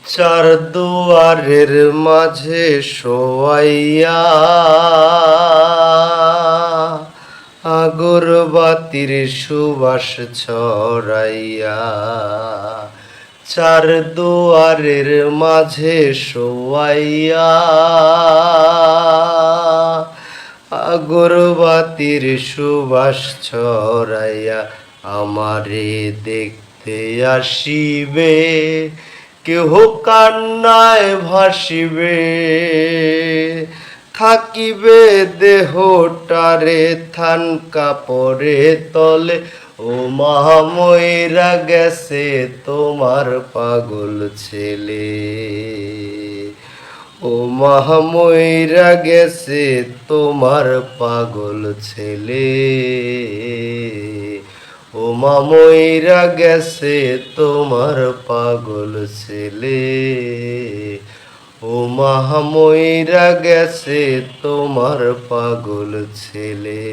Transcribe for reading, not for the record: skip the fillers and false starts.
চার দুয়ারের মাঝে শোয়াইয়া আগরবাতির সুবাস ছড়াইয়া, চার দুয়ারের মাঝে শোয়াইয়া আগরবাতির সুবাস ছড়াইয়া আমারে দেখতে আসিবে, কেহ কান্নায় ভাসিবে, থাকিবে দেহটারে থান কাপড়ে তলে। ও মা মইরা গেছে তোমার পাগল ছেলে, ও মা মইরা গেছে তোমার পাগল ছেলে, ও মা মইরা গেছে তোমার পাগল ছেলে, ও মা মইরা গেছে তোমার পাগল ছেলে।